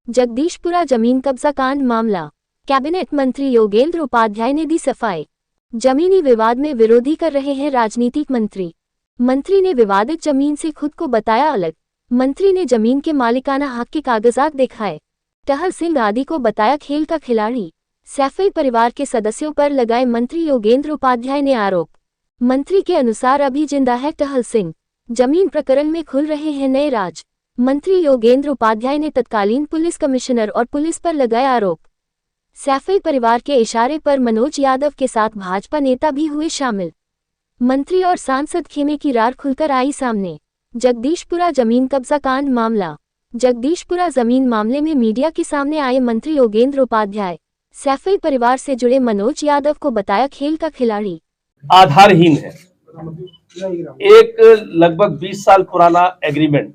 जगदीशपुरा जमीन कब्जा कांड मामला। कैबिनेट मंत्री योगेंद्र उपाध्याय ने दी सफाई। जमीनी विवाद में विरोधी कर रहे हैं राजनीतिक मंत्री ने विवादित जमीन से खुद को बताया अलग। मंत्री ने जमीन के मालिकाना हक के कागजात दिखाए। टहल सिंह आदि को बताया खेल का खिलाड़ी। सैफई परिवार के सदस्यों पर लगाए मंत्री योगेंद्र उपाध्याय ने आरोप। मंत्री के अनुसार अभी जिंदा है टहल सिंह। जमीन प्रकरण में खुल रहे हैं नए राज। मंत्री योगेंद्र उपाध्याय ने तत्कालीन पुलिस कमिश्नर और पुलिस पर लगाए आरोप। सैफई परिवार के इशारे पर मनोज यादव के साथ भाजपा नेता भी हुए शामिल। मंत्री और सांसद खेमे की रार खुलकर आई सामने। जगदीशपुरा जमीन कब्जा कांड मामला। जगदीशपुरा जमीन मामले में मीडिया के सामने आए मंत्री योगेंद्र उपाध्याय। सैफई परिवार से जुड़े मनोज यादव को बताया खेल का खिलाड़ी। आधारहीन है। एक लगभग 20 साल पुराना एग्रीमेंट।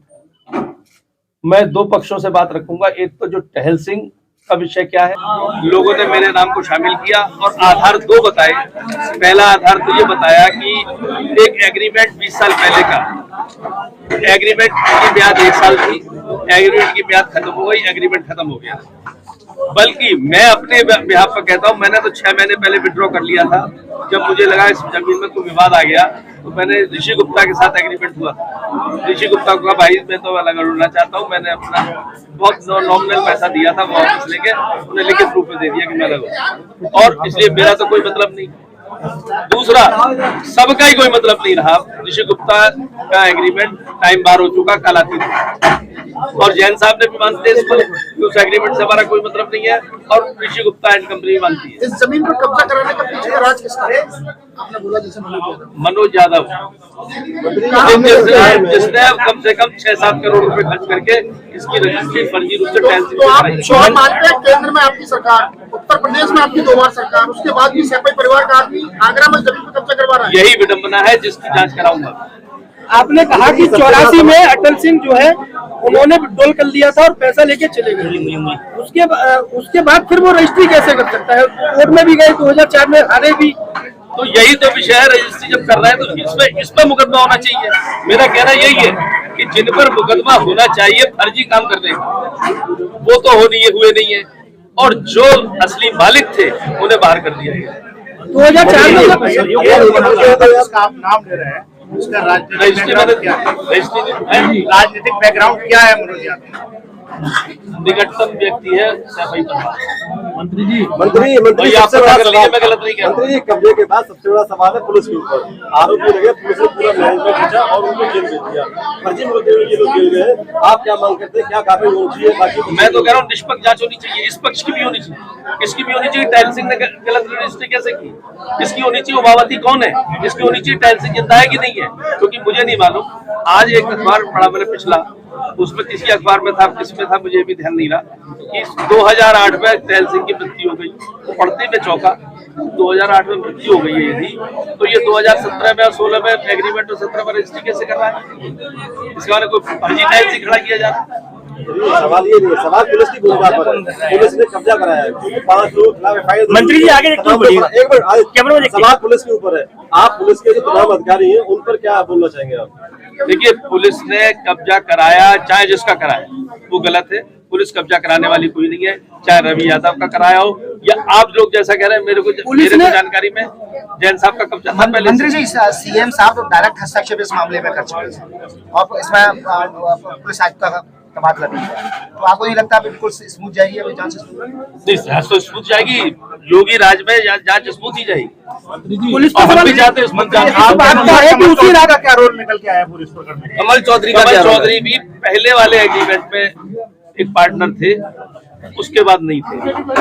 मैं दो पक्षों से बात रखूंगा। एक तो जो टहल सिंह का विषय क्या है, लोगों ने मेरे नाम को शामिल किया और आधार दो बताए। पहला आधार तो ये बताया कि एक एग्रीमेंट 20 साल पहले का एग्रीमेंट की म्याद 1 साल थी। एग्रीमेंट की म्याद खत्म हो गई, एग्रीमेंट खत्म हो गया। बल्कि मैं अपने बिहाफ पर कहता हूँ, मैंने तो 6 महीने पहले विड्रॉ कर लिया था। जब मुझे लगा इस जमीन में कोई विवाद आ गया तो मैंने ऋषि गुप्ता के साथ एग्रीमेंट हुआ था। ऋषि गुप्ता को कहा भाई मैं तो अलग लड़ना चाहता हूँ। मैंने अपना बहुत नॉमिनल पैसा दिया था, वो वापस लेके उन्हें लिखित रूप में दे दिया कि मैं अलग, और इसलिए मेरा तो कोई मतलब नहीं। दूसरा, सबका ही कोई मतलब नहीं रहा। ऋषि गुप्ता का एग्रीमेंट टाइम बार हो चुका, कालातीत, और जैन साहब ने भी मानते हैं इस पर कि उस एग्रीमेंट से हमारा कोई मतलब नहीं है, और ऋषि गुप्ता एंड कंपनी मानती है। इस जमीन पर कब्जा कराने का पीछे का राज किसका है? आपने बोला जैसे मनोज यादव, जिसने कम से कम 6-7 करोड़ रुपए खर्च करके इसकी रजिस्ट्री फर्जी रूप से टहल सिंह तो आप मानते हैं केंद्र में आपकी सरकार, उत्तर प्रदेश में आपकी 2 बार सरकार, उसके बाद भी सैफई परिवार का आदमी आगरा में जमीन पर कब्जा करवा रहा है। यही विडंबना है जिसकी जांच कराऊंगा। आपने कहा कि 84 में अटल सिंह जो है उन्होंने डोल कर लिया था और पैसा लेके चले गए। उसके बाद फिर वो रजिस्ट्री कैसे कर सकता है? कोर्ट में भी गए, 2004 में हारे भी। तो यही तो विषय है। रजिस्ट्री जब कर रहा है तो इस पर मुकदमा होना चाहिए। मेरा कहना यही है कि जिन पर मुकदमा होना चाहिए फर्जी काम करने का, वो तो हुए नहीं है, और जो असली मालिक थे उन्हें बाहर कर दिया गया। 2004 में आप नाम ले रहे हैं, उसका राजनीतिक बैकग्राउंड क्या है? मनोज यादव निकटतम व्यक्ति है सैफई परिवार। मंत्री जी कब्जे के बाद सबसे बड़ा सवाल है पुलिस के ऊपर। आरोप लगे पुलिस ने पूरा मैनेजमेंट खींचा और उनको जेल भेज दिया। फर्जी मुकदमे में ये लोग जेल गए। आप क्या मांग करते हैं, क्या कार्रवाई होनी चाहिए? बाकी मैं तो कह रहा हूँ निष्पक्ष जांच होनी चाहिए। इस पक्ष की भी होनी चाहिए, इसकी भी होनी चाहिए। टहल सिंह ने गलत रजिस्ट्री कैसे की, इसकी होनी चाहिए। उमावती कौन है, इसकी होनी चाहिए। टहल सिंह जिंदा है कि नहीं है, क्योंकि मुझे नहीं मालूम। आज एक अखबार पढ़ा मैंने पिछला, उसमें किसी अखबार में था, किसमें था मुझे भी ध्यान नहीं रहा, कि 2008 में टहल सिंह की मृत्यु हो गई। वो पढ़ते में चौंका। 2008 में मृत्यु हो गई है यदि, तो ये 2017 में और 16 में एग्रीमेंट और 17 में रजिस्ट्री कैसे कर रहा है? इसके बारे में कोई फर्जी टहल सिंह खड़ा किया जा रहा है। सवाल ये नहीं है, सवाल पुलिस की भूमिका पर है। पुलिस ने कब्जा कराया है, 5 लोग। मंत्री जी आगे एक मिनट, सवाल पुलिस के ऊपर है। आप पुलिस के जो तमाम अधिकारी हैं उन पर क्या बोलना चाहेंगे आप? देखिए, पुलिस ने कब्जा कराया, चाहे जिसका कराया वो गलत है। पुलिस कब्जा कराने वाली कोई नहीं है, चाहे रवि यादव का कराया हो या आप लोग जैसा कह रहे हैं। मेरे को जानकारी में जैन साहब का कब्जा था पहले। मंत्री जी, सीएम साहब तो डायरेक्ट हस्तक्षेप इस मामले में कर चुके हैं और इसमें पुलिस आयुक्त का तबादला भी है, तो आपको नहीं लगता बिल्कुल स्मूथ जाएगी अभी जांच? तो स्मूथ जाएगी। योगी राज में जांच स्मूथ ही जाएगी। पुलिस भी जाते उसी रात का क्या रोल निकल के आया पुलिस पकड़ने? कमल चौधरी भी पहले वाले एग्रीमेंट में एक पार्टनर थे, उसके बाद नहीं थे।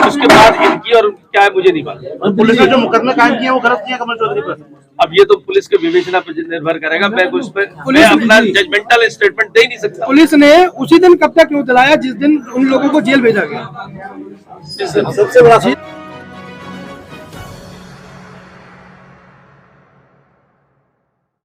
उसके बाद इनकी और क्या है मुझे नहीं मालूम। पुलिस ने जो मुकदमे कायम किए वो गलत किया कमल चौधरी पर। अब ये तो पुलिस के विवेचना पर निर्भर करेगा। मैं उस पर अपना जजमेंटल स्टेटमेंट दे नहीं सकता। पुलिस ने उसी दिन कब्जा क्यों दिलाया जिस दिन उन लोगों को जेल भेजा गया? सबसे बड़ा